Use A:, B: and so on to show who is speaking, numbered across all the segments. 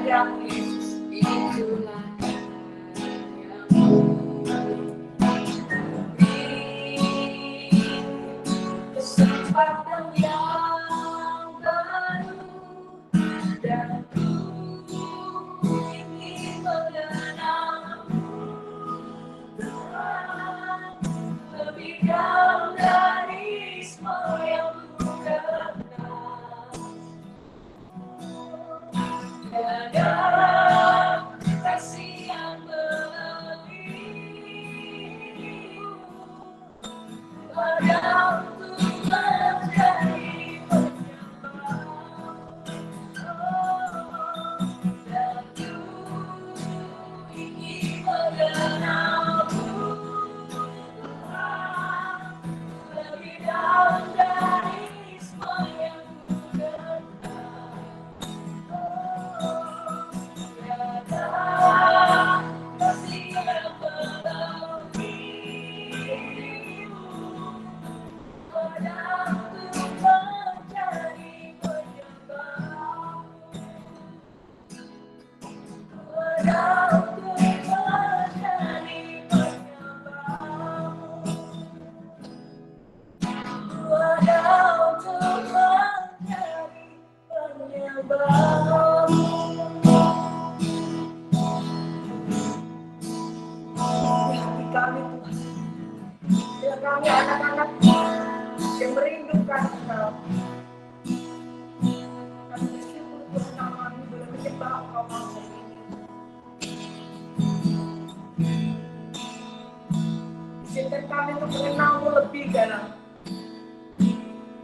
A: padamu Yesus, itulah kesempatan yang baru dan ku ingin mengenalmu Tuhan lebih dalam dari semua yang ku kenal. Ada kasih yang melebihi ada untuk menjadi penyembah dan ku ingin mengenalmu Tuhan lebih dalam dari semua yang ku kenal. Tiada kasih yang melebihimu ada untuk menjadi penyembah ada untuk menjadi penyembah ada untuk menjadi penyembah. Hati kami Tuhan, bila kami anak-anak yang merindukan Engkau, kami bersyukur Tuhan kami boleh menyembah Engkau malam ini. Izinkan kami untuk mengenalmu lebih dalam.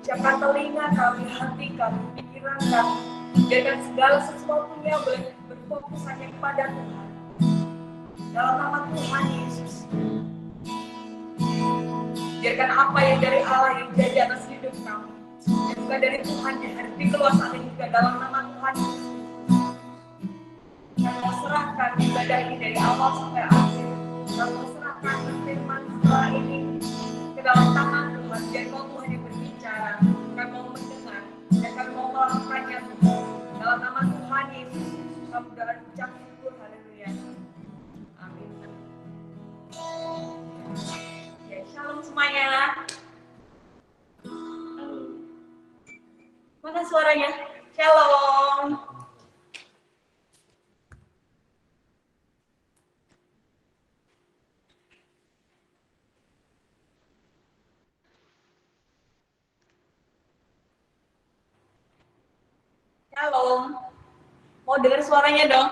A: Siapkan telinga kami, hati kami, pikiran kami, biarkan segala sesuatunya boleh berfokus hanya kepada Tuhan. Dalam nama Tuhan Yesus, biarkan apa yang dari Allah yang jadi atas hidup kami, dan bukan dari Tuhan yang hari keluar saat ini juga dalam nama Tuhan Yesus. Kami serahkan ibadah ini dari awal sampai akhir. Kami serahkan firman setelah ini ke dalam tangan Tuhan. Biar kau Tuhan yang berbicara, kami mau mendengar, dan kami mau melakukannya Tuhan. Dalam nama Tuhan Yesus, kami berdoa ucap syukur, haleluya. Amin. Ya, shalom semuanya. Mana suaranya? Shalom. Shalom. Mau dengar suaranya dong?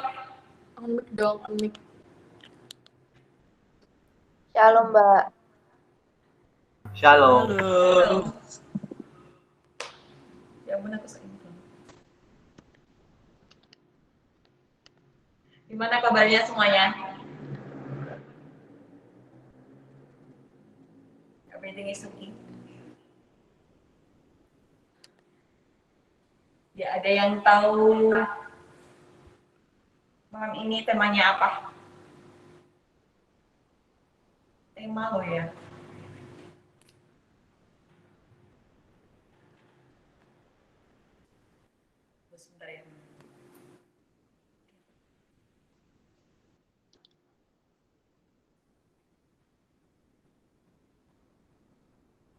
B: On mic dong, on mic.
C: Shalom, Mbak.
D: Shalom.
A: Halo. Yang mana aku ini? Gimana kabarnya semuanya? Everything is okay. Ya, ada yang tahu malam ini temanya apa? Tema lo ya. Sebentar ya.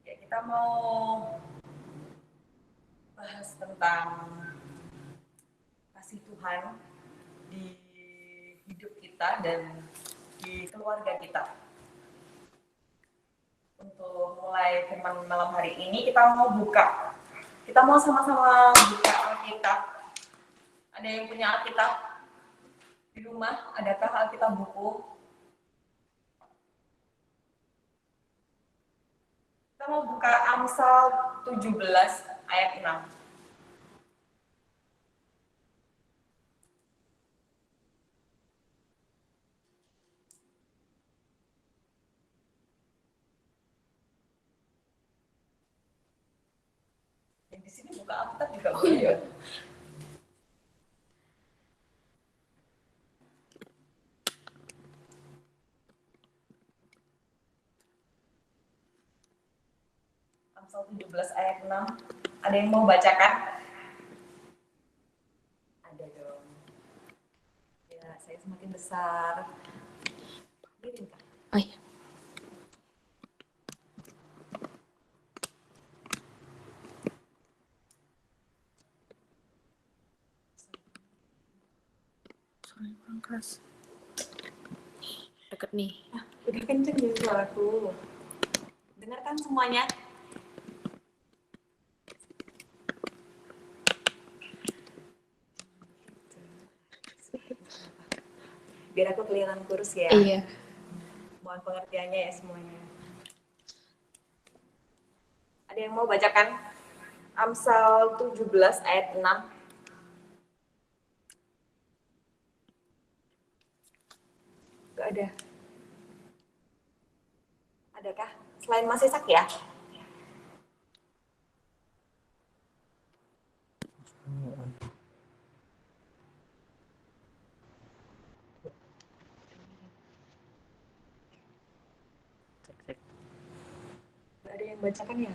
A: Ya, kita mau bahas tentang kasih Tuhan di hidup kita dan di keluarga kita. Untuk mulai firman malam hari ini kita mau sama-sama buka Alkitab. Ada yang punya Alkitab di rumah? Adakah Alkitab buku? Kita mau buka Amsal 17 ayat 6. Di sini buka Alkitab juga boleh ya. Amsal 17 ayat 6. Ada yang mau bacakan? Ada dong. Ya, saya semakin besar. Miring, Kak.
B: Oh iya. Suaranya kurang keras. Deket nih.
A: Udah kenceng ya suaraku. Dengarkan semuanya. Biar aku kelihatan kurus ya.
B: Iya.
A: Mohon pengertiannya ya semuanya. Ada yang mau bacakan Amsal 17 ayat 6? Gak ada. Adakah? Selain Mas Isak ya? Gak ada yang bacakan ya?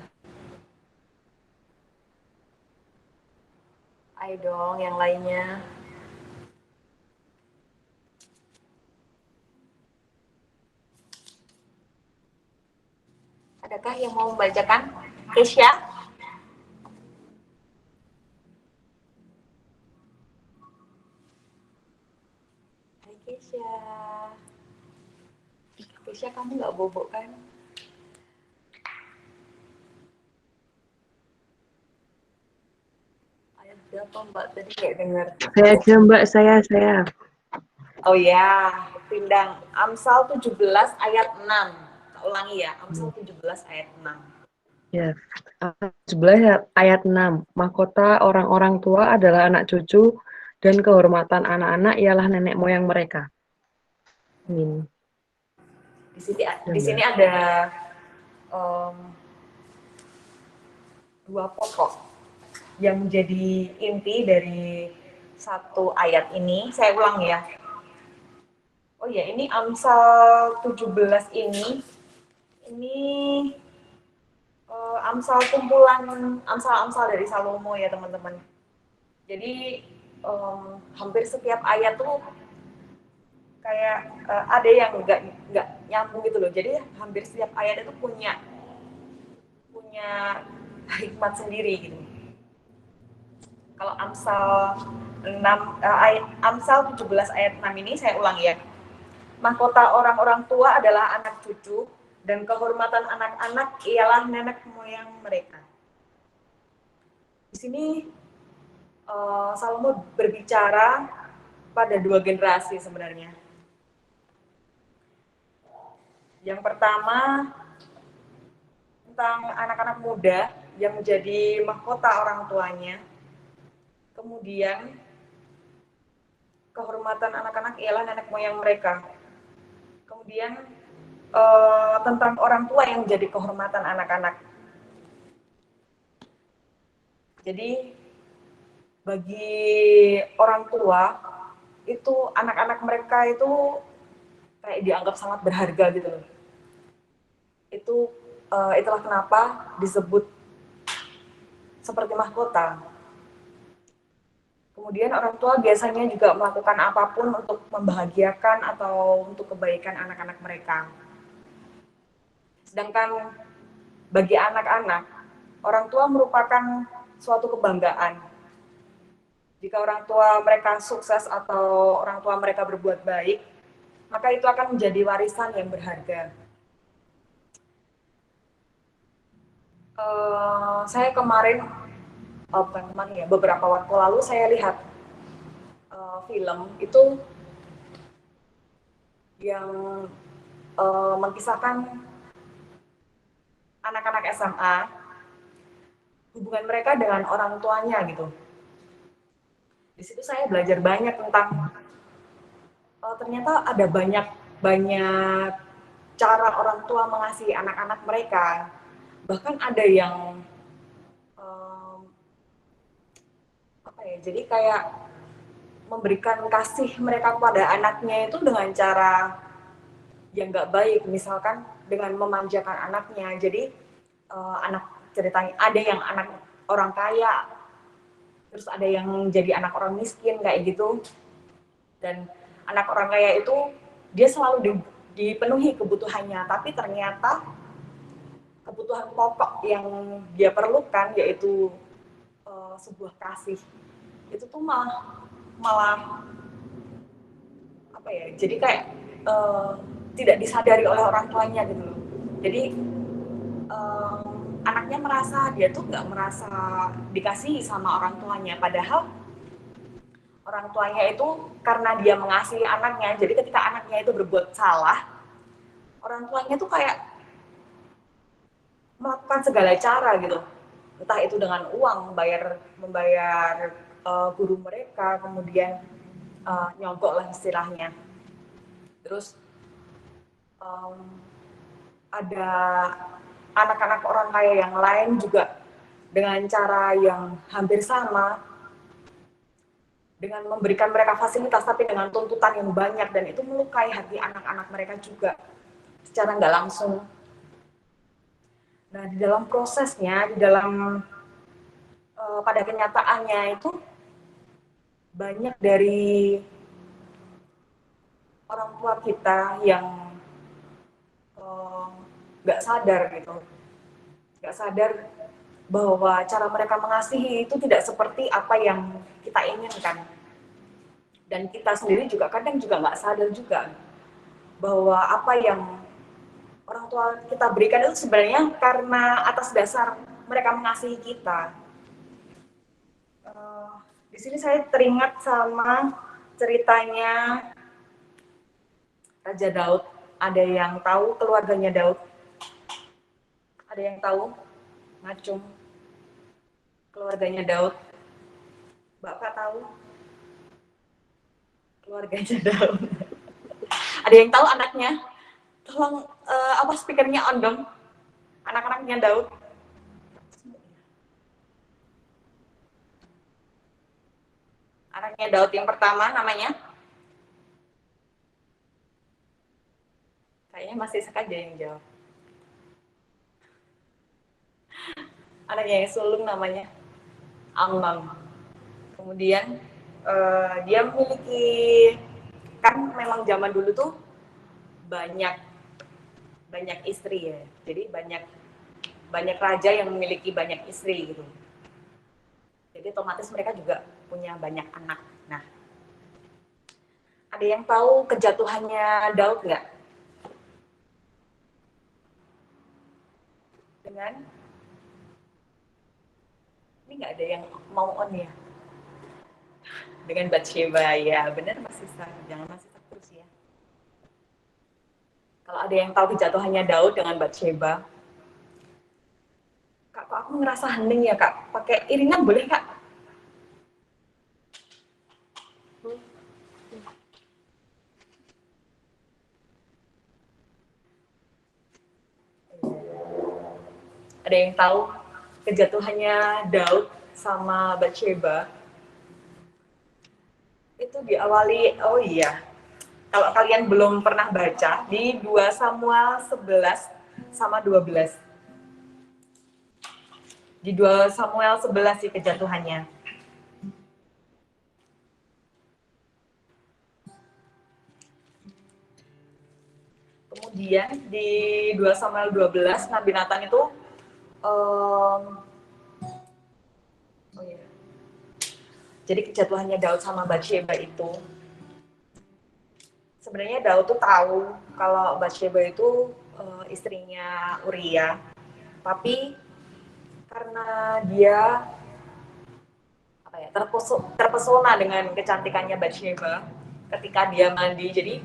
A: Ayo dong yang lainnya. Adakah yang mau membacakan? Kesya? Hai Kesya. Kesya, kamu nggak bobok kan? Ayat berapa Mbak tadi nggak dengar?
C: Saya aja Mbak, saya.
A: Oh ya, Pindang. Amsal 17 ayat 6. Kita ulangi ya, Amsal 17 ayat 6.
C: Ya. 11 ayat 6. Mahkota orang-orang tua adalah anak cucu dan kehormatan anak-anak ialah nenek moyang mereka. Amin.
A: Di sini ada dua pokok yang menjadi inti dari satu ayat ini. Saya ulang ya. Oh ya, ini Amsal 17 ini Amsal kumpulan Amsal-Amsal dari Salomo ya teman-teman. Jadi hampir setiap ayat tuh kayak ada yang nggak nyambung gitu loh. Jadi hampir setiap ayat itu punya hikmat sendiri gitu. Kalau Amsal 17 ayat 6 ini saya ulang ya. Mahkota orang-orang tua adalah anak cucu dan kehormatan anak-anak ialah nenek moyang mereka. Di sini Salomo berbicara pada dua generasi sebenarnya. Yang pertama tentang anak-anak muda yang menjadi mahkota orang tuanya. Kemudian kehormatan anak-anak ialah nenek moyang mereka. Kemudian tentang orang tua yang menjadi kehormatan anak-anak. Jadi bagi orang tua itu anak-anak mereka itu kayak dianggap sangat berharga gitu loh. Itulah kenapa disebut seperti mahkota. Kemudian orang tua biasanya juga melakukan apapun untuk membahagiakan atau untuk kebaikan anak-anak mereka. Sedangkan bagi anak-anak, orang tua merupakan suatu kebanggaan. Jika orang tua mereka sukses atau orang tua mereka berbuat baik, maka itu akan menjadi warisan yang berharga. Saya beberapa waktu lalu saya lihat film itu yang mengisahkan anak-anak SMA, hubungan mereka dengan orang tuanya gitu. Di situ saya belajar banyak tentang ternyata ada banyak cara orang tua mengasihi anak-anak mereka. Bahkan ada yang jadi kayak memberikan kasih mereka kepada anaknya itu dengan cara yang nggak baik, misalkan dengan memanjakan anaknya. Jadi anak ceritanya ada yang anak orang kaya, terus ada yang jadi anak orang miskin kayak gitu. Dan anak orang kaya itu dia selalu dipenuhi kebutuhannya, tapi ternyata kebutuhan pokok yang dia perlukan yaitu sebuah kasih itu tuh malah apa ya? Jadi kayak tidak disadari oleh orang tuanya gitu loh. Jadi anaknya merasa dia tuh nggak merasa dikasihi sama orang tuanya, padahal orang tuanya itu karena dia mengasihi anaknya, jadi ketika anaknya itu berbuat salah, orang tuanya tuh kayak melakukan segala cara gitu, entah itu dengan uang, membayar guru mereka, kemudian nyogok lah istilahnya. Terus ada anak-anak orang kaya yang lain juga dengan cara yang hampir sama, dengan memberikan mereka fasilitas tapi dengan tuntutan yang banyak, dan itu melukai hati anak-anak mereka juga secara nggak langsung. Nah, di dalam prosesnya, pada kenyataannya itu banyak dari orang tua kita yang nggak sadar gitu, nggak sadar bahwa cara mereka mengasihi itu tidak seperti apa yang kita inginkan. Dan kita sendiri juga kadang juga nggak sadar juga bahwa apa yang orang tua kita berikan itu sebenarnya karena atas dasar mereka mengasihi kita. Di sini saya teringat sama ceritanya Raja Daud. Ada yang tahu keluarganya Daud? Ada yang tahu? Ngacung. Keluarganya Daud. Bapak tahu? Keluarganya Daud. Ada yang tahu anaknya? Tolong speakernya on dong. Anak-anaknya Daud. Anaknya Daud yang pertama namanya? Kayaknya masih saja yang jawab. Anaknya yang sulung namanya Amnon. Kemudian dia memiliki, kan memang zaman dulu tuh banyak istri ya. Jadi banyak raja yang memiliki banyak istri gitu. Jadi otomatis mereka juga punya banyak anak. Nah, ada yang tahu kejatuhannya Daud nggak? Dengan ini nggak ada yang mau on ya? Dengan Batsheba, ya benar Mas Sisa, jangan masih terus ya. Kalau ada yang tahu kejatuhannya Daud dengan Batsheba, Kak, kok aku ngerasa hening ya Kak? Pakai iringan boleh Kak? Ada yang tahu kejatuhannya Daud sama Batsheba? Itu diawali, oh iya, kalau kalian belum pernah baca, di 2 Samuel 11 sama 12. Di 2 Samuel 11 sih kejatuhannya. Kemudian di 2 Samuel 12, Nabi Nathan itu jadi kejatuhannya Daud sama Batsheba itu, sebenarnya Daud tuh tahu kalau Batsheba itu istrinya Uria, tapi karena dia terpesona dengan kecantikannya Batsheba ketika dia mandi, jadi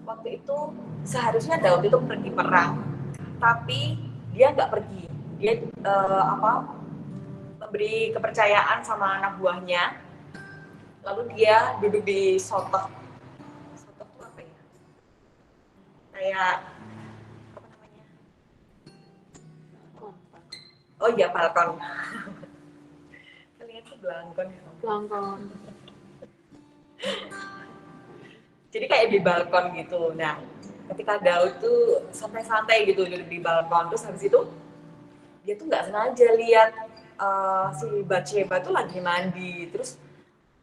A: waktu itu seharusnya Daud itu pergi perang, tapi dia nggak pergi. Dia memberi kepercayaan sama anak buahnya, lalu dia duduk di sotoh. Sotoh itu apa ya? Kayak apa namanya? Oh iya, balkon. Kalian tuh belangkon ya?
B: Belangkon.
A: Jadi kayak di balkon gitu. Nah, ketika Daud tuh santai-santai gitu duduk di balkon, terus habis itu dia tuh nggak sengaja lihat si Batsheba tuh lagi mandi, terus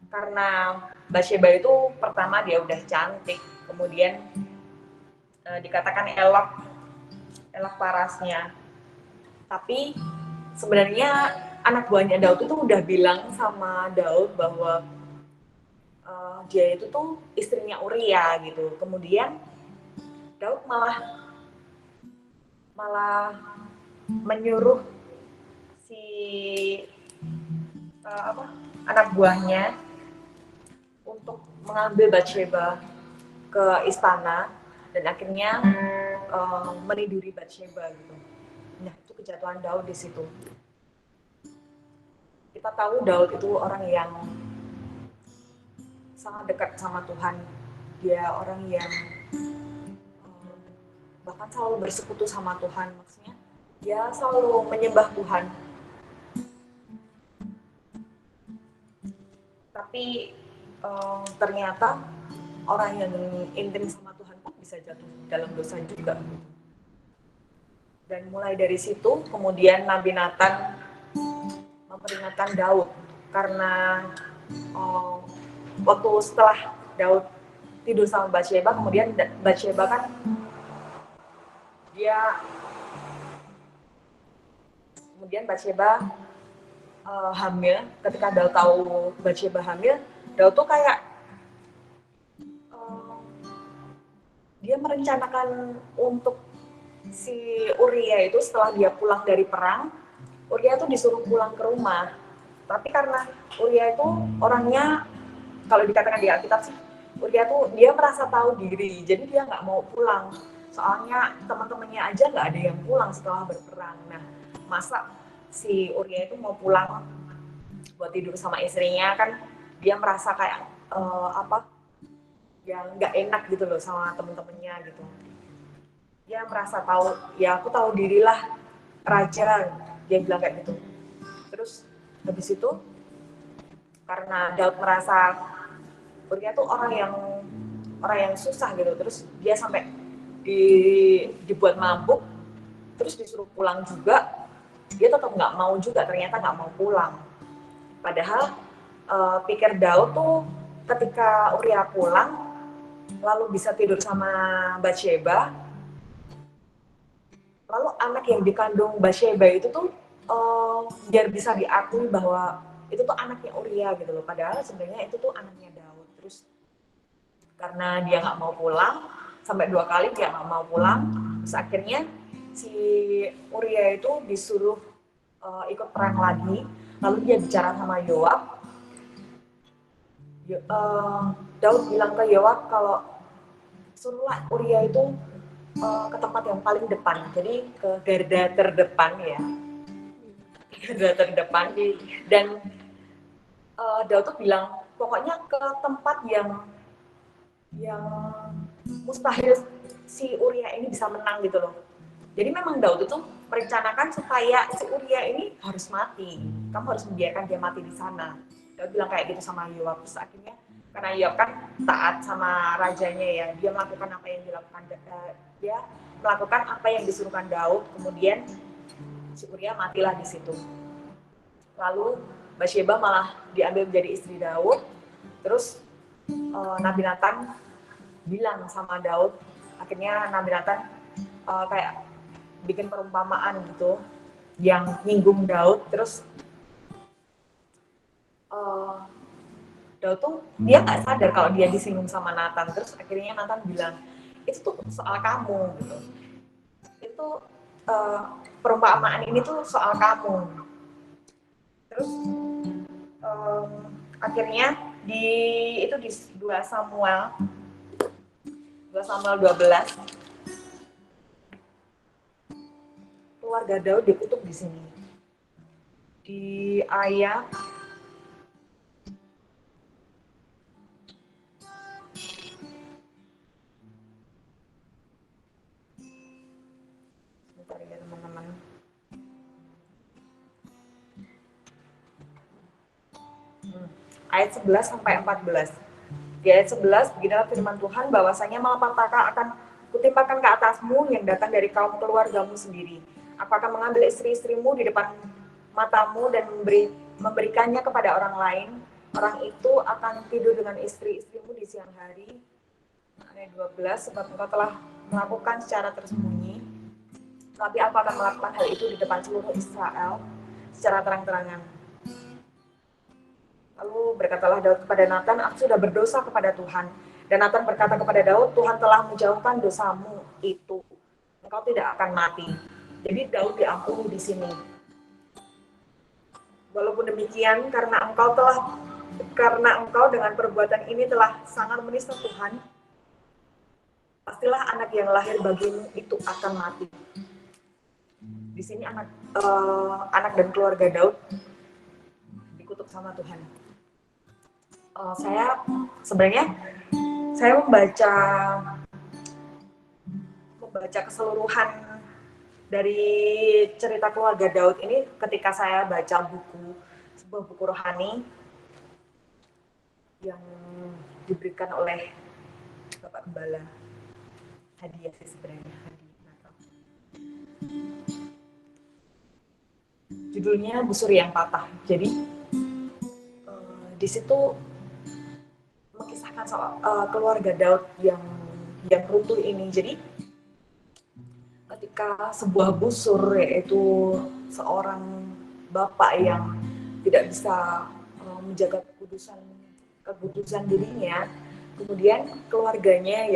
A: karena Bathsheba itu pertama dia udah cantik, kemudian dikatakan elok parasnya. Tapi sebenarnya anak buahnya Daud itu udah bilang sama Daud bahwa dia itu tuh istrinya Uria gitu. Kemudian Daud malah menyuruh si anak buahnya untuk mengambil Bathsheba ke istana dan akhirnya meniduri Bathsheba gitu. Nah, itu kejatuhan Daud di situ. Kita tahu Daud itu orang yang sangat dekat sama Tuhan. Dia orang yang bahkan selalu bersekutu sama Tuhan. Maksudnya, dia selalu menyembah Tuhan. Tapi ternyata orang yang intim sama Tuhan pun bisa jatuh dalam dosa juga. Dan mulai dari situ, kemudian Nabi Nathan memperingatkan Daud karena waktu setelah Daud tidur sama Bathsheba, kemudian Bathsheba kan kemudian Bathsheba hamil. Ketika Daud tahu Bathsheba hamil, Daud tuh kayak dia merencanakan untuk si Uria itu setelah dia pulang dari perang, Uria tuh disuruh pulang ke rumah. Tapi karena Uria itu orangnya, kalau dikatakan di Alkitab sih, Uria tuh dia merasa tahu diri, jadi dia nggak mau pulang. Soalnya teman-temannya aja nggak ada yang pulang setelah berperang. Nah, masa si Uria itu mau pulang buat tidur sama istrinya, kan dia merasa kayak yang nggak enak gitu loh sama teman-temannya gitu. Dia merasa tahu, ya aku tahu dirilah raja, dia bilang kayak gitu. Terus habis itu karena Daud merasa Uria tuh orang yang susah gitu, terus dia sampai dibuat mabuk, terus disuruh pulang juga, dia tetap nggak mau juga, ternyata nggak mau pulang. Padahal pikir Daud tuh ketika Uria pulang lalu bisa tidur sama Bathsheba, lalu anak yang dikandung Bathsheba itu tuh biar bisa diakui bahwa itu tuh anaknya Uria gitu loh. Padahal sebenarnya itu tuh anaknya Daud. Terus karena dia nggak mau pulang, sampai 2 kali dia nggak mau pulang, terus akhirnya si Uria itu disuruh ikut perang lagi. Lalu dia bicara sama Yoab. Daud bilang ke Yoab kalau suruhlah Uria itu ke tempat yang paling depan, jadi ke garda terdepan ya, garda terdepan. Dan Daud tuh bilang pokoknya ke tempat yang mustahil si Uria ini bisa menang gitu loh. Jadi memang Daud itu merencanakan supaya si Uria ini harus mati, kamu harus membiarkan dia mati di sana. Daud bilang kayak gitu sama Yoab. Terus akhirnya karena Yoab kan taat sama rajanya ya, dia melakukan apa yang dilakukan, dia melakukan apa yang disuruhkan Daud. Kemudian si Uria matilah di situ. Lalu Bathsheba malah diambil menjadi istri Daud. Terus Nabi Nathan bilang sama Daud, akhirnya Nabi Nathan kayak bikin perumpamaan gitu yang nyinggung Daud. Terus Daud tuh dia nggak sadar kalau dia disinggung sama Nathan. Terus akhirnya Nathan bilang, itu tuh soal kamu gitu, itu perumpamaan ini tuh soal kamu. Terus akhirnya di 2 Samuel 12 keluarga Daud dikutuk di sini, di ayat sebentar ya teman-teman. Ayat 11 sampai 14. Di ayat 11, beginilah firman Tuhan, bahwasanya malapetaka akan kutimpakan ke atasmu yang datang dari kaum keluargamu sendiri. Aku akan mengambil istri-istrimu di depan matamu dan memberikannya kepada orang lain, orang itu akan tidur dengan istri-istrimu di siang hari. Ayat 12, sebab engkau telah melakukan secara tersembunyi, tapi aku akan melakukan hal itu di depan seluruh Israel secara terang-terangan. Lalu berkatalah Daud kepada Nathan, aku sudah berdosa kepada Tuhan. Dan Nathan berkata kepada Daud, Tuhan telah menjauhkan dosamu itu. Engkau tidak akan mati. Jadi Daud diampuni di sini. Walaupun demikian, karena engkau dengan perbuatan ini telah sangat menista Tuhan, pastilah anak yang lahir bagimu itu akan mati. Di sini anak dan keluarga Daud dikutuk sama Tuhan. Saya membaca keseluruhan dari cerita keluarga Daud ini ketika saya baca sebuah buku rohani yang diberikan oleh Bapak Gembala, hadiah sih sebenarnya, hadiah Natal. Judulnya Busur yang Patah. Jadi di situ mengisahkan soal keluarga Daud yang runtuh ini. Jadi ketika sebuah busur, yaitu seorang bapak yang tidak bisa menjaga kekudusan dirinya, kemudian keluarganya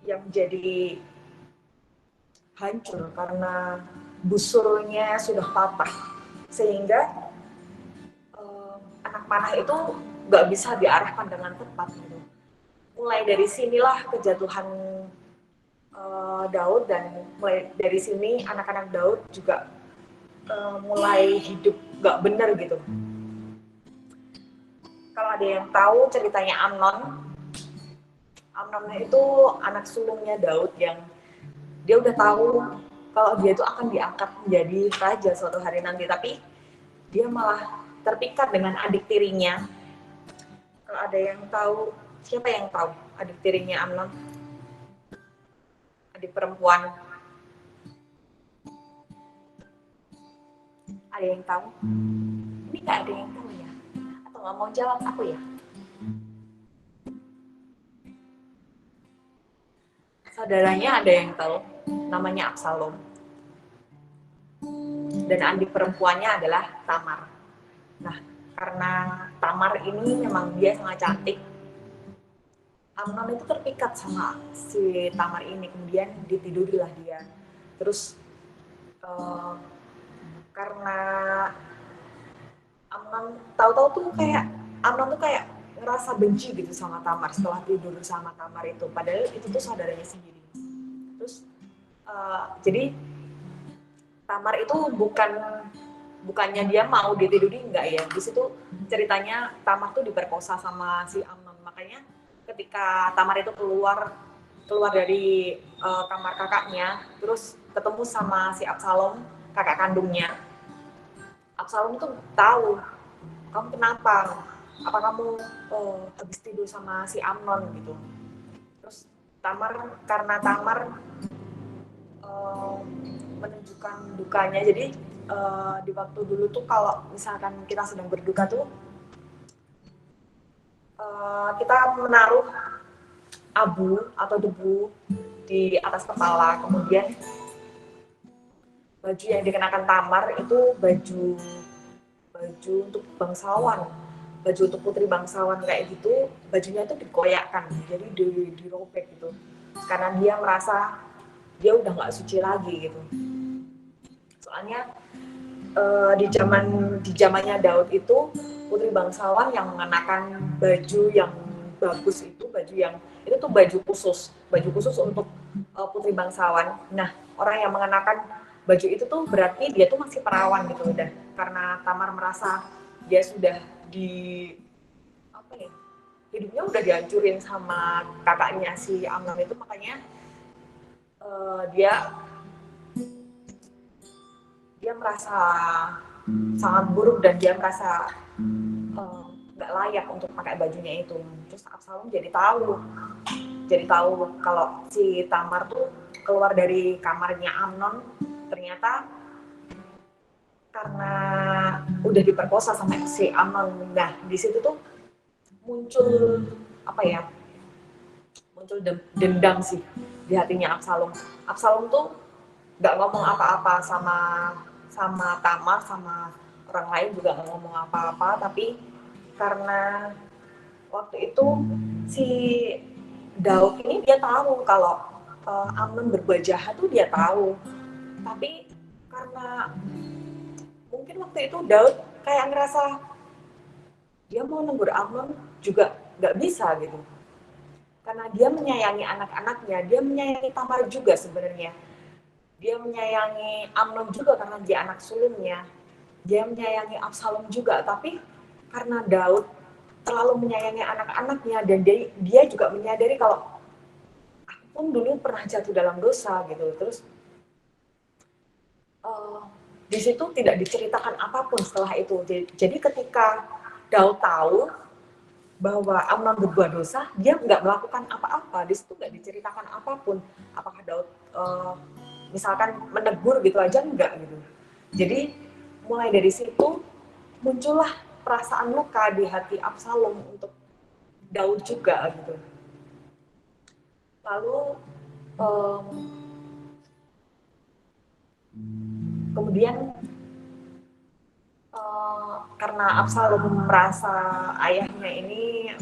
A: yang jadi hancur karena busurnya sudah patah, sehingga anak panah itu nggak bisa diarahkan dengan tepat gitu. Mulai dari sinilah kejatuhan Daud, dan mulai dari sini anak-anak Daud juga mulai hidup nggak benar gitu. Kalau ada yang tahu ceritanya Amnon itu anak sulungnya Daud yang dia udah tahu kalau dia itu akan diangkat menjadi raja suatu hari nanti, tapi dia malah terpikat dengan adik tirinya. Kalau ada yang tahu, siapa yang tahu adik tirinya Amnon? Adik perempuan. Ada yang tahu? Ini nggak ada yang tahu ya? Atau nggak mau jawab aku ya? Saudaranya ada yang tahu, namanya Absalom. Dan adik perempuannya adalah Tamar. Nah, karena Tamar ini memang dia sangat cantik, Amnon itu terpikat sama si Tamar ini, kemudian ditidurilah dia. Terus karena Amnon tahu-tahu tuh Amnon tuh kayak ngerasa benci gitu sama Tamar setelah tidur sama Tamar itu, padahal itu tuh saudaranya sendiri. Terus jadi Tamar itu bukannya dia mau ditiduri, enggak ya. Di situ ceritanya Tamar tuh diperkosa sama si Amnon. Makanya ketika Tamar itu keluar dari kamar kakaknya, terus ketemu sama si Absalom, kakak kandungnya. Absalom tuh tahu, kamu kenapa? Apa kamu habis tidur sama si Amnon gitu? Terus karena Tamar menunjukkan dukanya, jadi di waktu dulu tuh kalau misalkan kita sedang berduka tuh kita menaruh abu atau debu di atas kepala, kemudian baju yang dikenakan Tamar itu baju untuk bangsawan, baju untuk putri bangsawan kayak gitu, bajunya itu dikoyakkan, jadi dirobek gitu, karena dia merasa dia udah nggak suci lagi gitu. Soalnya di zamannya Daud itu putri bangsawan yang mengenakan baju yang bagus itu baju khusus untuk putri bangsawan. Nah, orang yang mengenakan baju itu tuh berarti dia tuh masih perawan gitu udah, karena Tamar merasa dia sudah hidupnya udah dihancurin sama kakaknya si Amnon itu, makanya dia merasa sangat buruk dan dia merasa nggak layak untuk pakai bajunya itu. Terus Absalom jadi tahu kalau si Tamar tuh keluar dari kamarnya Amnon, ternyata karena udah diperkosa sama si Amnon. Nah di situ tuh muncul apa ya, muncul dendam sih di hatinya Absalom. Absalom tuh nggak ngomong apa-apa sama Tamar, sama orang lain juga nggak ngomong apa-apa, tapi karena waktu itu si Daud ini dia tahu kalau Amnon berbuat jahat tuh dia tahu, tapi karena mungkin waktu itu Daud kayak ngerasa dia mau negur Amnon juga nggak bisa gitu, karena dia menyayangi anak-anaknya, dia menyayangi Tamar juga sebenarnya, dia menyayangi Amnon juga karena dia anak sulungnya, dia menyayangi Absalom juga, tapi karena Daud terlalu menyayangi anak-anaknya dan dia juga menyadari kalau aku pun dulu pernah jatuh dalam dosa gitu. Terus di situ tidak diceritakan apapun setelah itu. Jadi ketika Daud tahu bahwa Amnon berbuat dosa, dia nggak melakukan apa-apa. Di situ nggak diceritakan apapun. Apakah Daud misalkan menegur gitu aja, enggak gitu. Jadi mulai dari situ muncullah perasaan luka di hati Absalom untuk Daud juga gitu. Lalu kemudian karena Absalom merasa ayahnya ini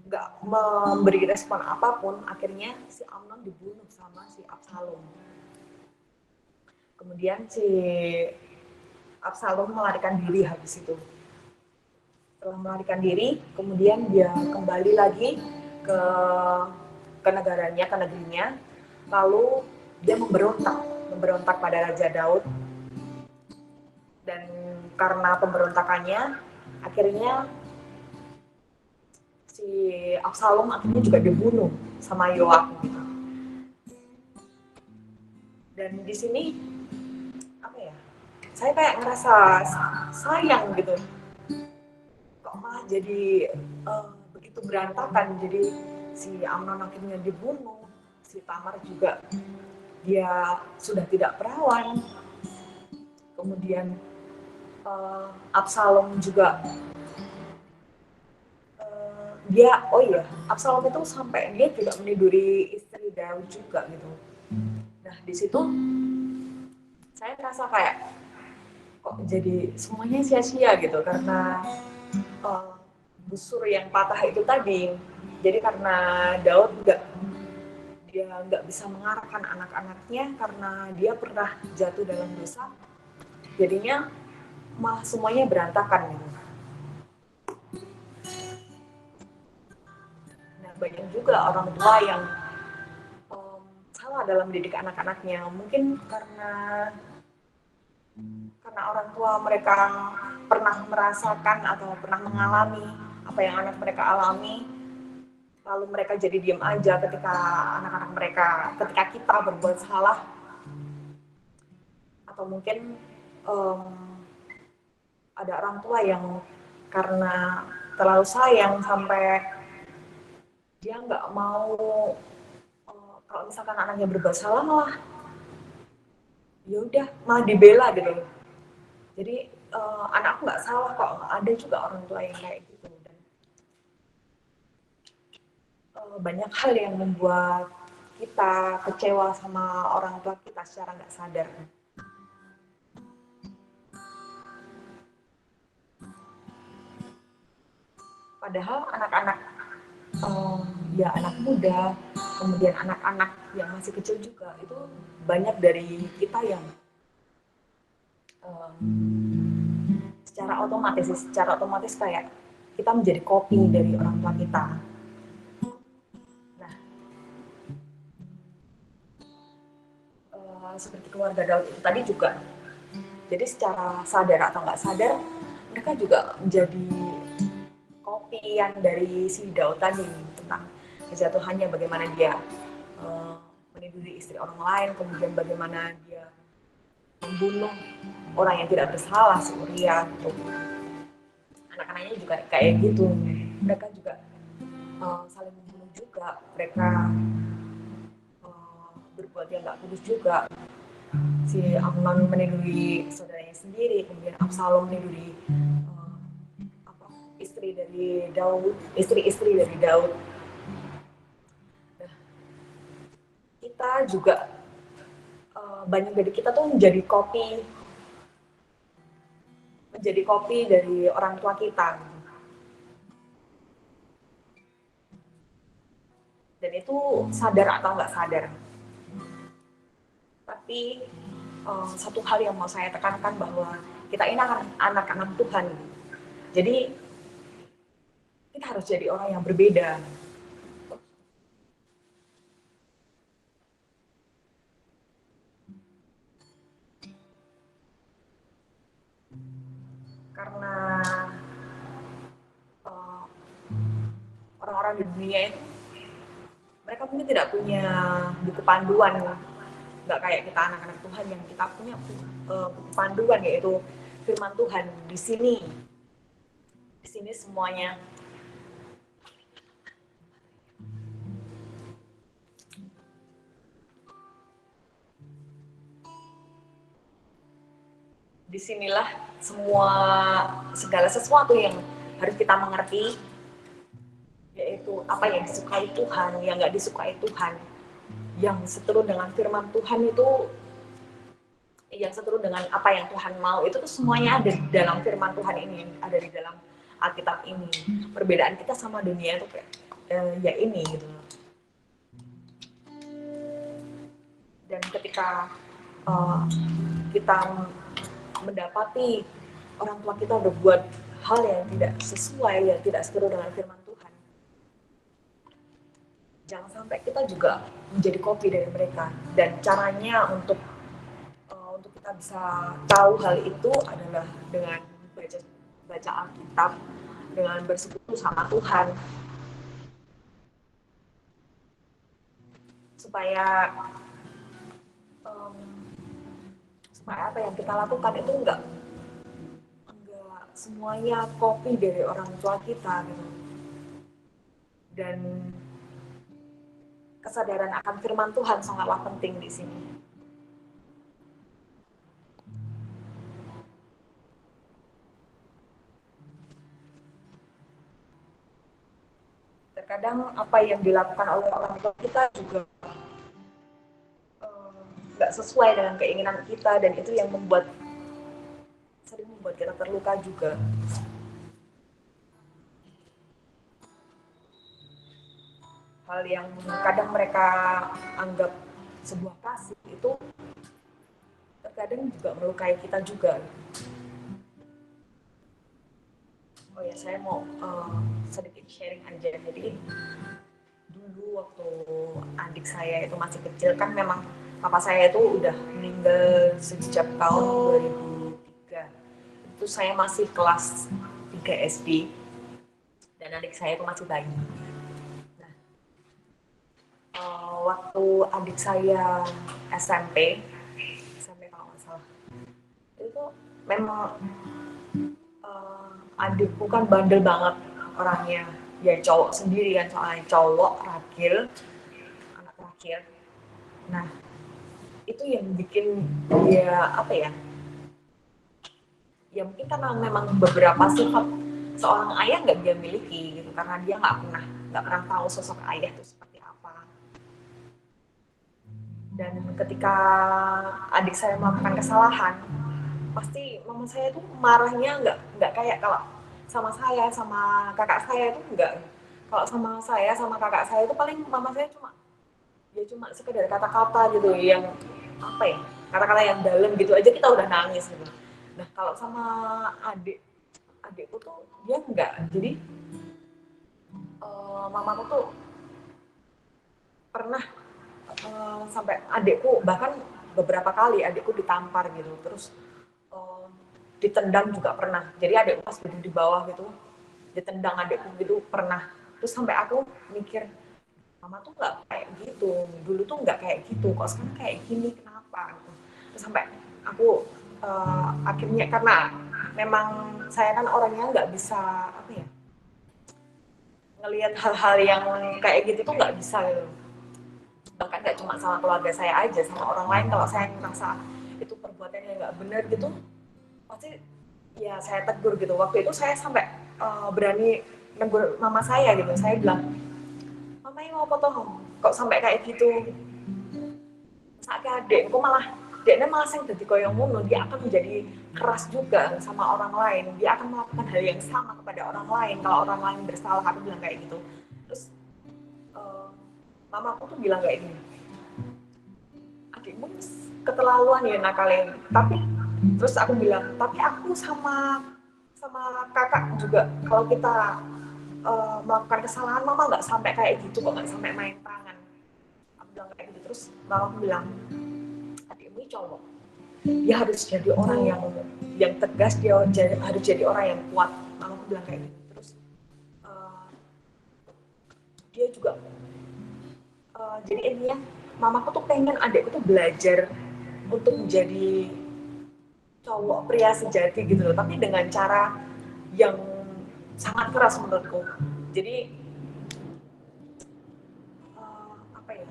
A: nggak memberi respon apapun, akhirnya si Amnon dibunuh sama si Absalom. Kemudian si Absalom melarikan diri habis itu. Setelah melarikan diri, kemudian dia kembali lagi ke negaranya, ke negerinya. Lalu dia memberontak pada Raja Daud. Dan karena pemberontakannya, akhirnya si Absalom akhirnya juga dibunuh sama Yoab gitu. Dan di sini apa ya? Saya kayak ngerasa sayang gitu. Kok malah jadi begitu berantakan. Jadi si Amnon akhirnya dibunuh, si Tamar juga dia sudah tidak perawan. Kemudian Absalom juga Absalom itu sampai dia juga meniduri istri Daud juga gitu. Nah di situ saya merasa kayak kok jadi semuanya sia-sia gitu, karena busur yang patah itu tadi. Jadi karena Daud dia nggak bisa mengarahkan anak-anaknya karena dia pernah jatuh dalam dosa, jadinya malah semuanya berantakan gitu. Nah banyak juga orang tua yang salah dalam mendidik anak-anaknya, mungkin karena orang tua mereka pernah merasakan atau pernah mengalami apa yang anak mereka alami, lalu mereka jadi diam aja ketika anak-anak mereka, ketika kita berbuat salah. Atau mungkin ada orang tua yang karena terlalu sayang sampai dia nggak mau kalau misalkan anaknya berbuat salah malah ya udah malah dibela gitu. Jadi anakku nggak salah kok, ada juga orang tua yang kayak gitu. Dan banyak hal yang membuat kita kecewa sama orang tua kita secara nggak sadar. Padahal anak-anak ya anak muda, kemudian anak-anak yang masih kecil juga, itu banyak dari kita yang secara otomatis kayak kita menjadi copy dari orang tua kita. Nah, seperti keluarga Daud itu tadi juga, jadi secara sadar atau nggak sadar mereka juga menjadi kopian dari si Daud tadi, tentang kejatuhannya, bagaimana dia meniduri istri orang lain, kemudian bagaimana dia membunuh orang yang tidak bersalah, si Uria gitu. Anak-anaknya juga kayak gitu, mereka juga saling membunuh juga, mereka berbuat yang nggak kudus juga. si Amnon meniduri saudaranya sendiri, kemudian Absalom meniduri istri dari Daud, istri-istri dari Daud. Nah, kita juga banyak dari kita tuh menjadi kopi dari orang tua kita. Dan itu sadar atau nggak sadar. Tapi satu hal yang mau saya tekankan bahwa kita ini anak-anak Tuhan. Jadi kita harus jadi orang yang berbeda. Karena orang-orang di dunia itu mereka mungkin tidak punya buku panduan, nggak kayak kita anak-anak Tuhan yang kita punya buku panduan, yaitu firman Tuhan. Di sini semuanya disinilah segala sesuatu yang harus kita mengerti, yaitu apa yang disukai Tuhan, yang nggak disukai Tuhan, yang seturun dengan firman Tuhan itu, yang seturun dengan apa yang Tuhan mau, itu tuh semuanya ada di dalam firman Tuhan ini, ada di dalam Alkitab ini. Perbedaan kita sama dunia itu kayak ya ini gitu. Dan ketika kita mendapati orang tua kita berbuat hal yang tidak sesuai, yang tidak seturun dengan firman Tuhan, jangan sampai kita juga menjadi kopi dari mereka. Dan caranya untuk kita bisa tahu hal itu adalah dengan baca Alkitab, dengan bersekutu sama Tuhan, supaya apa yang kita lakukan itu enggak semuanya kopi dari orang tua kita gitu. Dan kesadaran akan firman Tuhan sangatlah penting di sini. Terkadang apa yang dilakukan oleh orang tua kita juga nggak sesuai dengan keinginan kita, dan itu yang sering membuat kita terluka juga. Hal yang kadang mereka anggap sebuah kasih itu terkadang juga melukai kita juga. Oh ya, saya mau sedikit sharing aja. Jadi dulu waktu adik saya itu masih kecil, kan memang papa saya itu udah meninggal sejak tahun 2003. Itu saya masih kelas 3 SD dan adik saya itu masih bayi. Nah, waktu adik saya SMP kalau nggak salah, itu memang adikku kan bandel banget orangnya. Ya cowok sendiri kan, soalnya cowok ragil, anak terakhir. Nah, itu yang bikin dia apa ya? Ya mungkin karena memang beberapa sifat seorang ayah nggak dia miliki gitu, karena dia nggak pernah tahu sosok ayah itu seperti apa. Dan ketika adik saya melakukan kesalahan, pasti mama saya tuh marahnya nggak kayak kalau sama saya sama kakak saya itu enggak. Kalau sama saya sama kakak saya itu paling mama saya cuma sekedar kata-kata gitu, yang apa ya, kata-kata yang dalam gitu aja kita udah nangis gitu. Nah kalau sama adikku tuh dia enggak. Jadi mamaku tuh pernah sampai adikku, bahkan beberapa kali adikku ditampar gitu, terus ditendang juga pernah. Jadi adikku pas duduk di bawah gitu, ditendang adikku gitu pernah. Terus sampai aku mikir, mama tuh nggak kayak gitu, dulu tuh nggak kayak gitu, kok sekarang kayak gini, kenapa? Terus sampai aku akhirnya, karena memang saya kan orangnya nggak bisa apa ya, ngelihat hal-hal yang kayak gitu tuh nggak bisa gitu. bahkan nggak cuma sama keluarga saya aja, sama orang lain kalau saya merasa itu perbuatan yang nggak benar gitu pasti ya saya tegur gitu. Waktu itu saya sampai berani negur mama saya gitu. Saya bilang, mama ini mau potong kok sampai kayak gitu, sakit adekku malah dia malah sing dadi koyo ngono, dia akan menjadi keras juga sama orang lain, dia akan melakukan hal yang sama kepada orang lain kalau orang lain bersalah. Aku bilang kayak gitu. Terus mamaku tuh bilang kayak gini, adikmu keterlaluan ya nakalin. Tapi terus aku bilang, tapi aku sama kakak juga kalau kita melakukan kesalahan mama nggak sampai kayak gitu kok, nggak sampai main tangan. Aku bilang kayak gitu. Terus mamaku bilang, adikmu cowok, dia harus jadi orang yang tegas, dia harus jadi orang yang kuat. Mamaku bilang kayak gitu. Terus dia juga jadi intinya mamaku tuh pengen adikku tuh belajar untuk menjadi cowok pria sejati gitu loh, tapi dengan cara yang sangat keras menurutku. Jadi apa ya,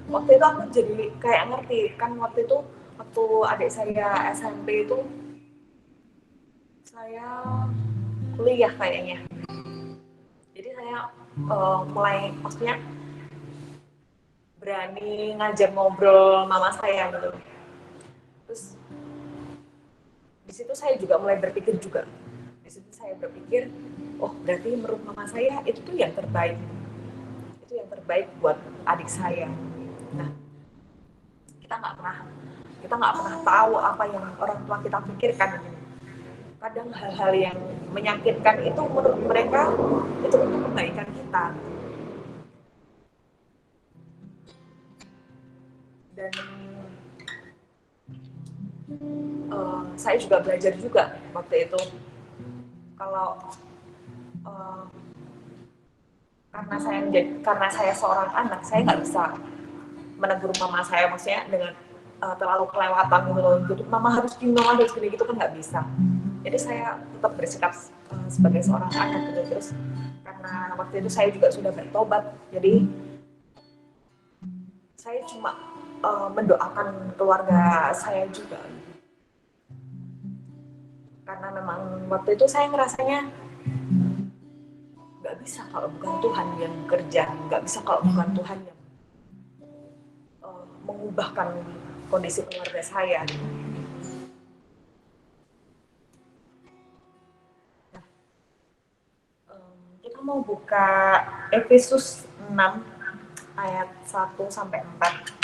A: waktu itu aku jadi kayak ngerti kan, waktu itu waktu adik saya SMP itu saya kuliah kayaknya, jadi saya mulai maksudnya berani ngajak ngobrol mama saya gitu. Terus di situ saya juga mulai berpikir juga, di situ saya berpikir, oh berarti menurut mama saya itu tuh yang terbaik, itu yang terbaik buat adik saya. Nah, kita nggak pernah tahu apa yang orang tua kita pikirkan. Kadang hal-hal yang menyakitkan itu menurut mereka itu untuk kebaikan kita. Dan saya juga belajar juga waktu itu kalau karena saya seorang anak, saya nggak bisa menegur mama saya maksudnya dengan terlalu kelewatan gitu loh. Jadi mama harus gini gitu kan nggak bisa. Jadi saya tetap bersikap sebagai seorang anak gitu. Terus karena waktu itu saya juga sudah bertobat, jadi saya cuma mendoakan keluarga saya juga. Karena memang waktu itu saya ngerasanya nggak bisa kalau bukan Tuhan yang kerja, nggak bisa kalau bukan Tuhan yang mengubahkan kondisi keluarga saya. Nah, kita mau buka Efesus 6 ayat 1 sampai 4.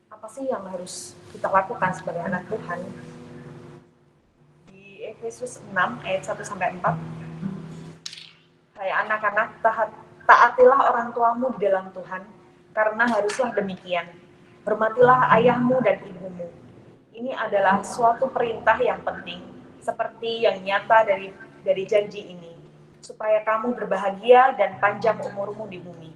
A: Apa sih yang harus kita lakukan sebagai anak Tuhan? Di Efesus 6 ayat 1 sampai 4. Hai anak-anak, taatilah orang tuamu di dalam Tuhan, karena haruslah demikian. Hormatilah ayahmu dan ibumu. Ini adalah suatu perintah yang penting, seperti yang nyata dari janji ini, supaya kamu berbahagia dan panjang umurmu di bumi.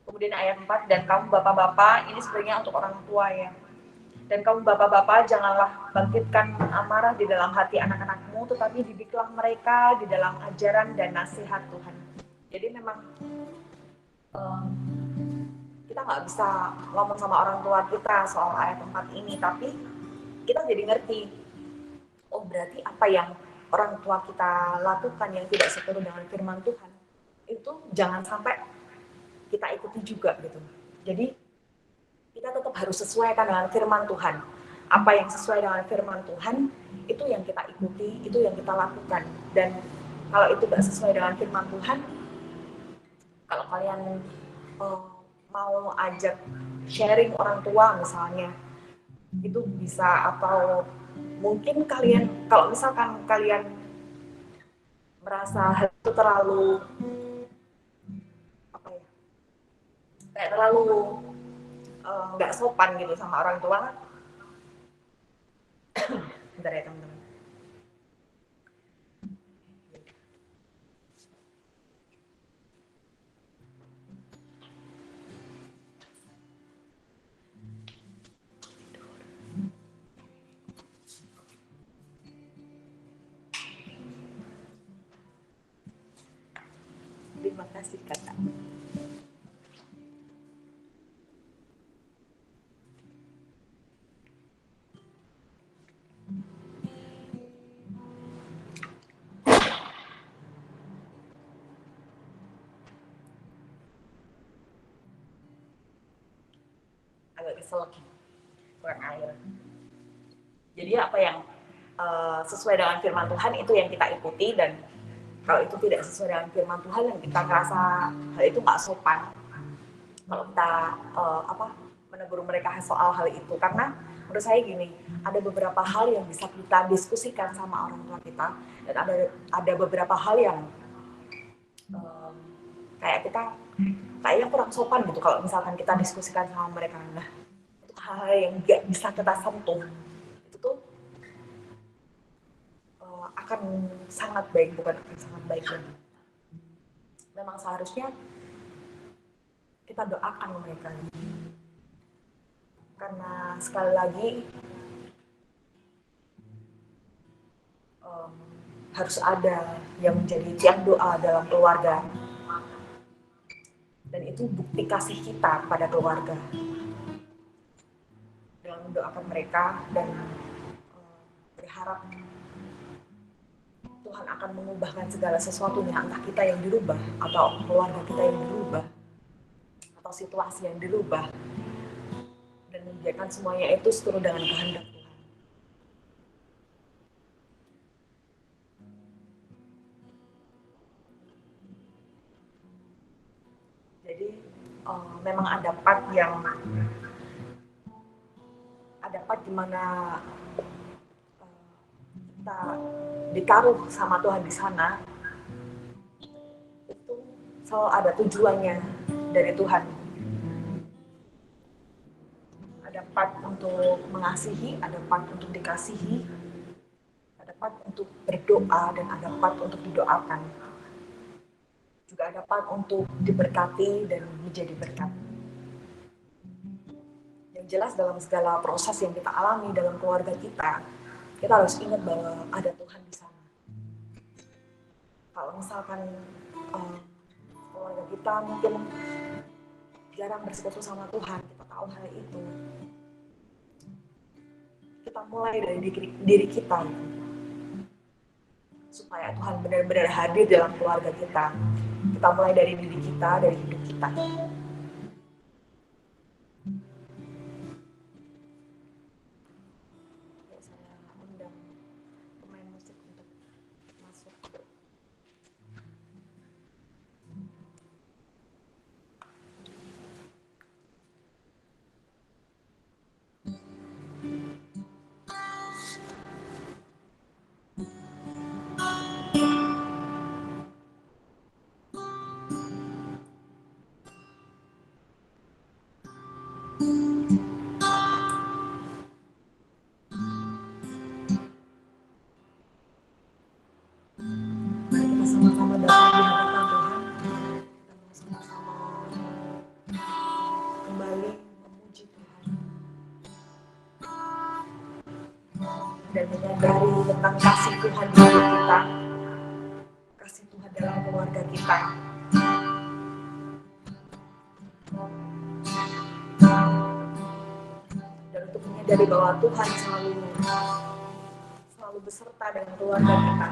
A: Kemudian ayat 4, dan kamu bapak-bapak, ini sebenarnya untuk orang tua ya. Dan kamu bapak-bapak, janganlah bangkitkan amarah di dalam hati anak-anakmu, tetapi didiklah mereka di dalam ajaran dan nasihat Tuhan. Jadi memang kita nggak bisa ngomong sama orang tua kita soal ayat 4 ini, tapi kita jadi ngerti, oh berarti apa yang orang tua kita lakukan yang tidak seturut dengan firman Tuhan, itu jangan sampai kita ikuti juga gitu. Jadi kita tetap harus sesuaikan dengan firman Tuhan. Apa yang sesuai dengan firman Tuhan, itu yang kita ikuti, itu yang kita lakukan. Dan kalau itu tidak sesuai dengan firman Tuhan, kalau kalian mau ajak sharing orang tua misalnya, itu bisa, atau mungkin kalian, kalau misalkan kalian merasa hal itu terlalu apa ya, kayak terlalu nggak sopan gitu sama orang tua, bentar ya teman-teman. kasih Kakak. Agak kesel kurang air. Jadi apa yang sesuai dengan firman Tuhan itu yang kita ikuti, dan kalau itu tidak sesuai dengan firman Tuhan yang kita ngerasa hal itu nggak sopan, kalau kita menegur mereka soal hal itu, karena menurut saya gini, ada beberapa hal yang bisa kita diskusikan sama orang tua kita, dan ada beberapa hal yang kayak kita kayaknya kurang sopan gitu kalau misalkan kita diskusikan sama mereka. Nah, itu hal yang nggak bisa kita sentuh, itu tuh akan sangat baik, bukan akan sangat baik lagi. Memang seharusnya kita doakan mereka, karena sekali lagi harus ada yang menjadi tiang doa dalam keluarga, dan itu bukti kasih kita pada keluarga dengan mendoakan mereka dan berharap Tuhan akan mengubahkan segala sesuatunya, entah kita yang dirubah atau keluarga kita yang dirubah atau situasi yang dirubah, dan menjadikan semuanya itu seturut dengan kehendak Tuhan. Jadi memang ada part di mana kita ditaruh sama Tuhan di sana, itu selalu ada tujuannya dari Tuhan. Ada part untuk mengasihi, ada part untuk dikasihi, ada part untuk berdoa, dan ada part untuk didoakan. Juga ada part untuk diberkati dan menjadi berkat. Yang jelas dalam segala proses yang kita alami dalam keluarga kita harus ingat bahwa ada Tuhan di sana. Kalau misalkan keluarga kita mungkin jarang bersekutu sama Tuhan, kita tahu hal itu, kita mulai dari diri kita, supaya Tuhan benar-benar hadir dalam keluarga kita. Kita mulai dari diri kita, dari hidup kita. Saya undang pemain musik untuk masuk. Sama-sama datang di hadapan Tuhan, dan sama-sama kembali memuji Tuhan dan menyadari tentang kasih Tuhan di hidup kita, kasih Tuhan dalam keluarga kita. Dan untuk menyadari bahwa Tuhan selalu beserta dengan keluarga kita.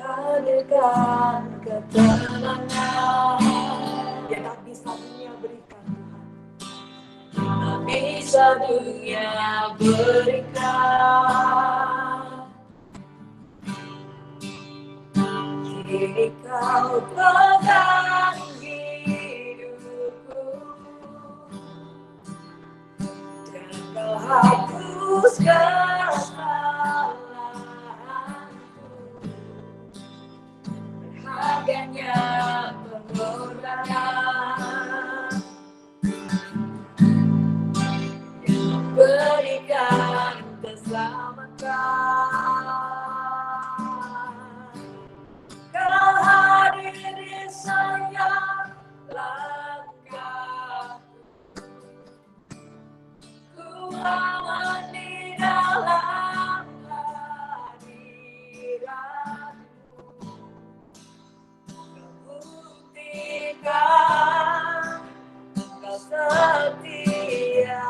A: Hadirkan ketenangan yang tak bisa dunia berikan, Tuhan. Tak bisa dunia berikan. Kini Kau pegang hidupku, dan Kau hapus kesalahanku. selamatkan. Kau hadir di setiap langkah, ku aman di dalam hadiratmu. Kau buktikan kau setia.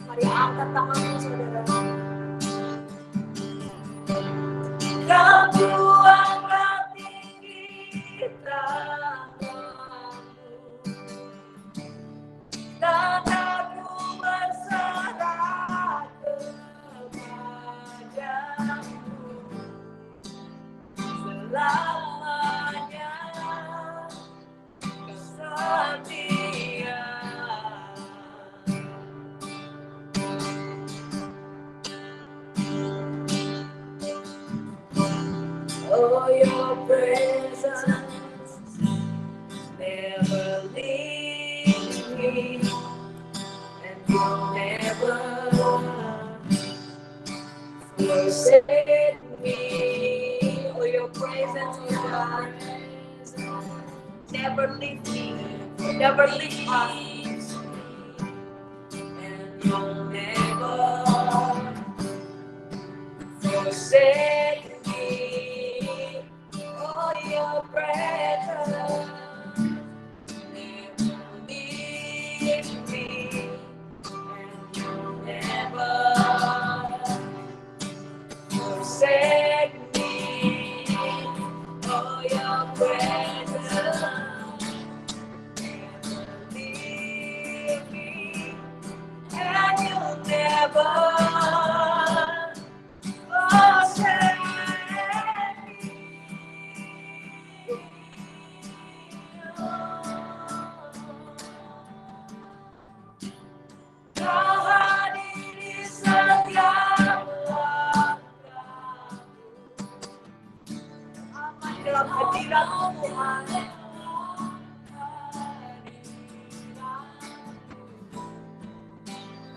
A: Mari angkat tanganmu, saudara. Kau angkat tinggi tanganmu, dan aku berserah kepadamu. Selamanya kau setia. Oh, your presence never leave me, and you never forsake me. Oh, your presence, oh God, never leave me, never leave us, and you never forsake me. Oh, your presence never leave me, and you never forsake me. Oh, your presence never leave me, and you never forsake me. Kau hadir di setiap langkahku, aman dalam hadirat-Mu, Tuhan.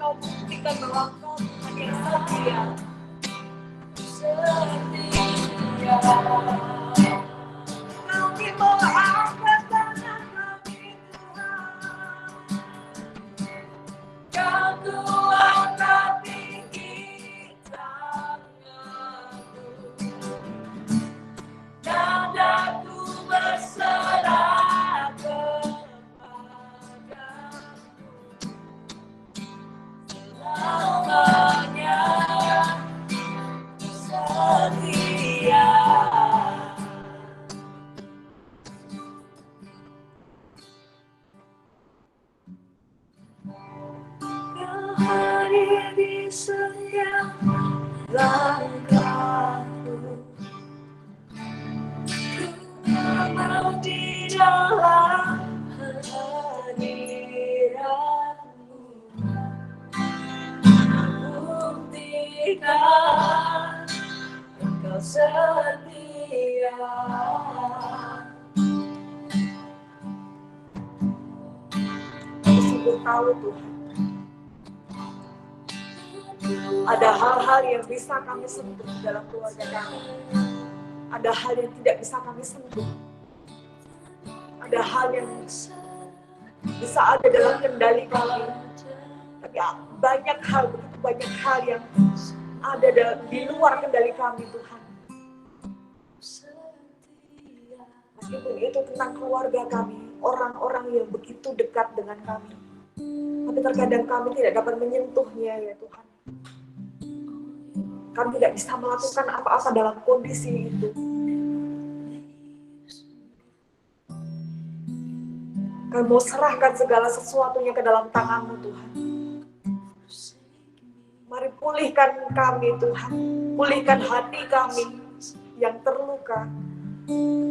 A: Kau buktikan bahwa Kau Tuhan yang setia. Setia. Kami mau angkat tangan kami, Tuhan. Kau angkat tinggi tanganmu, dan aku berserah kepadamu. Selamanya setia. Kau hadir di setiap langkahku, ku mau di dalam hadirat-Mu. Buktikan Engkau setia. Kami sungguh tahu, Tuhan, ada hal-hal yang bisa kami sentuh dalam keluarga kami. Ada hal yang tidak bisa kami sentuh. Ada hal yang bisa ada dalam kendali kami. Tapi banyak hal, begitu banyak hal yang ada di luar kendali kami, Tuhan. Meskipun itu tentang keluarga kami, orang-orang yang begitu dekat dengan kami. Tapi terkadang kami tidak dapat menyentuhnya, ya Tuhan. Kami tidak bisa melakukan apa-apa dalam kondisi itu. Kami mau serahkan segala sesuatunya ke dalam tangan-Mu, Tuhan. Mari pulihkan kami, Tuhan. Pulihkan hati kami yang terluka.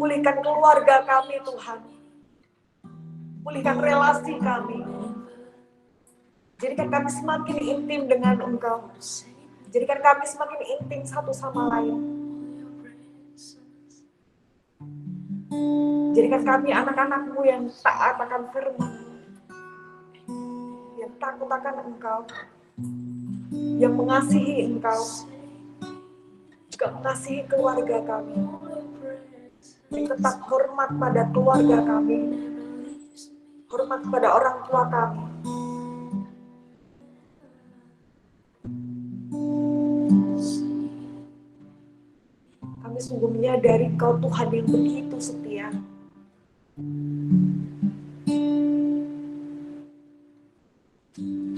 A: Pulihkan keluarga kami, Tuhan. Pulihkan relasi kami. Jadikan kami semakin intim dengan Engkau. Jadikan kami semakin intim satu sama lain. Jadikan kami anak-anak-Mu yang taat akan firman-Mu, yang takut akan Engkau, yang mengasihi Engkau, juga mengasihi keluarga kami, yang tetap hormat pada keluarga kami, hormat pada orang tua kami. Kami sungguh menyadari Kau Tuhan yang begitu setia.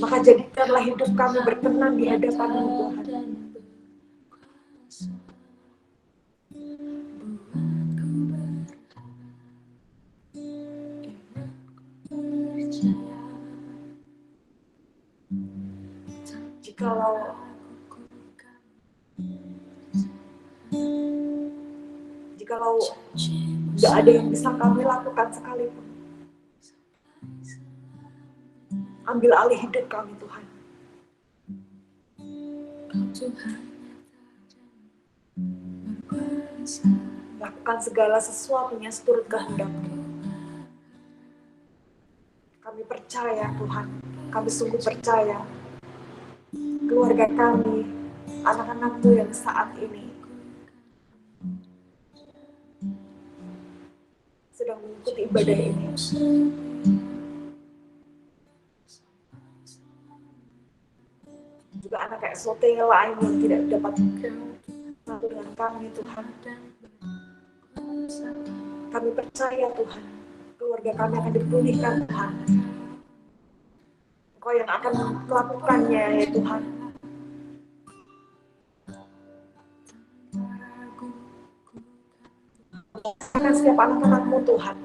A: Maka jadikanlah hidup kami berkenan di hadapan-Mu Tuhan. Jikalau tidak ada yang bisa kami lakukan sekalipun, ambil alih hidup kami Tuhan. Lakukan segala sesuatunya seturut kehendak-Mu. Kami percaya Tuhan, kami sungguh percaya keluarga kami, anak-anak-Mu yang saat ini sedang mengikuti ibadah ini. Juga anak SOT lain yang tidak dapat bersatu dengan kami Tuhan. Kami percaya Tuhan, keluarga kami akan dipulihkan Tuhan. Engkau yang akan melakukannya ya Tuhan. Akan setiap anak-anak-Mu Tuhan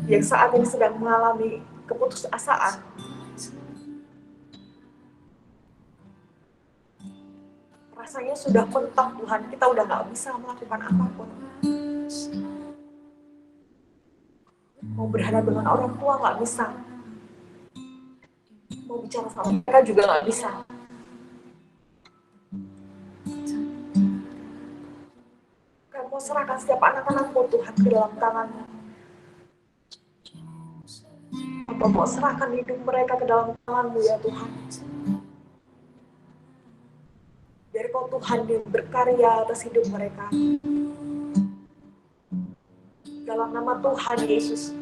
A: yang saat ini sedang mengalami keputusasaan, rasanya sudah mentok Tuhan, kita udah gak bisa melakukan apapun. Mau berhadapan dengan orang tua gak bisa, mau bicara sama mereka juga gak bisa. Kami mau serahkan setiap anak-anak-Mu Tuhan ke dalam tangan-Mu. Kami mau serahkan hidup mereka ke dalam tangan-Mu ya Tuhan. Biar Kau Tuhan yang berkarya atas hidup mereka. Dalam nama Tuhan Yesus,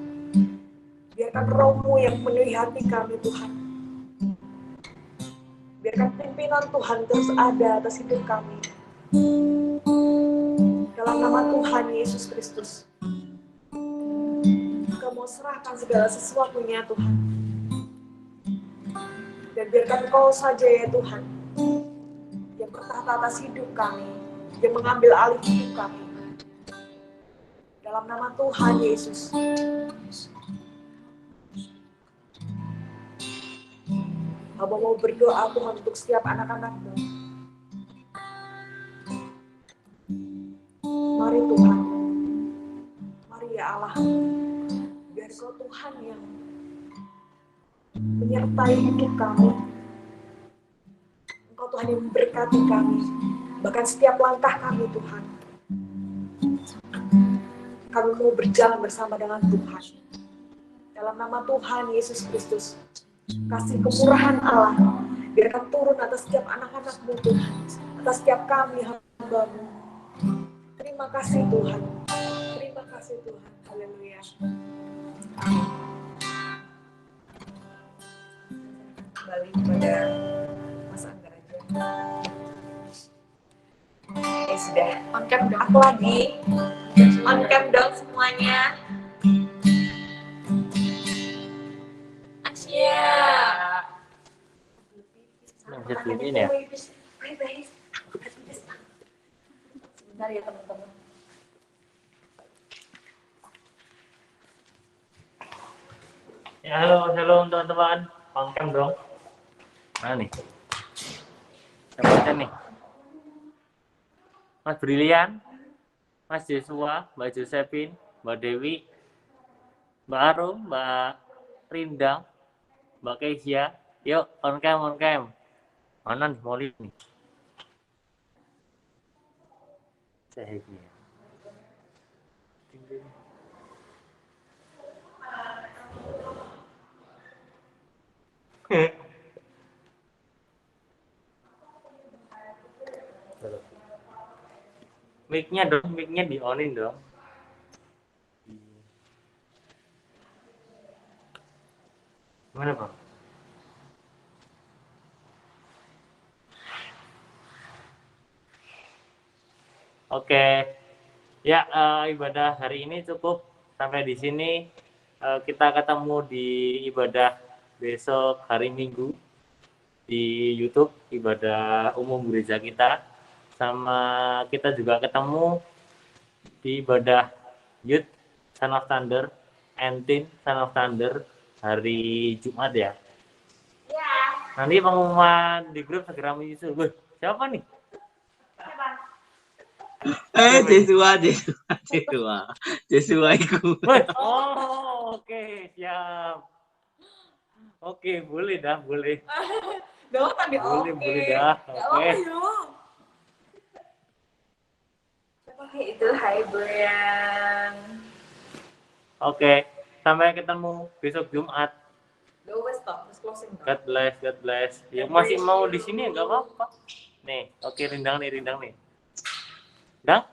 A: biarkan Roh-Mu yang memenuhi hati kami Tuhan. Biarkan pimpinan Tuhan terus ada atas hidup kami. Dalam nama Tuhan Yesus Kristus, Kau mau serahkan segala sesuatunya Tuhan. Dan biarkan Kau saja ya Tuhan, yang bertahta atas hidup kami, yang mengambil alih hidup kami. Dalam nama Tuhan Yesus. Hamba mau berdoa Tuhan untuk setiap anak-anak-Mu. Mari Tuhan, mari ya Allah, biar Kau Tuhan yang menyertai hidup kami. Engkau Tuhan yang memberkati kami, bahkan setiap langkah kami Tuhan. Kami mau berjalan bersama dengan Tuhan. Dalam nama Tuhan Yesus Kristus, kasih kemurahan Allah biarkan turun atas setiap anak-anak-Mu Tuhan, atas setiap kami hamba-Mu. Terima kasih Tuhan. Terima kasih Tuhan. Haleluya. Amin. Kembali kepada Mas Angga aja. Sudah. On cam dong. Aku lagi. On cam dong semuanya. Asia.
D: Lanjut ini ya.
A: Sebentar ya teman-teman.
D: Ya, halo teman-teman. On-cam dong. Mana nih? Siapa nih? Mas Brilian, Mas Joshua, Mbak Josephine, Mbak Dewi, Mbak Arum, Mbak Rindang, Mbak Keisha. Yuk, on-cam. Mana nih? Mau lihat nih. Saya ini. Mic-nya dong, mic-nya di-onin dong. Gimana, Bang? Oke. Ya, ibadah hari ini cukup sampai di sini. Kita ketemu di ibadah besok hari Minggu di YouTube, ibadah umum gereja kita. Sama kita juga ketemu di ibadah Youth Son of Thunder, Entin Son of Thunder hari Jumat ya.
A: Ya.
D: Nanti pengumuman di grup segera menyusul. Wih, siapa nih?
E: Jesua ikut.
D: Wih, oh, oke, siap. Oke, boleh dah, boleh.
A: Doang tadi
D: Boleh,
A: oke.
D: boleh dah.
A: Gak
D: Oke.
A: apa-apa yuk. Oke, itu hai Brian.
D: Oke, sampai ketemu besok Jumat.
A: Udah wes stop, terus closing.
D: God bless, God bless. Yang masih mau di sini nggak apa-apa. Nih, oke, Rindang nih. Dang?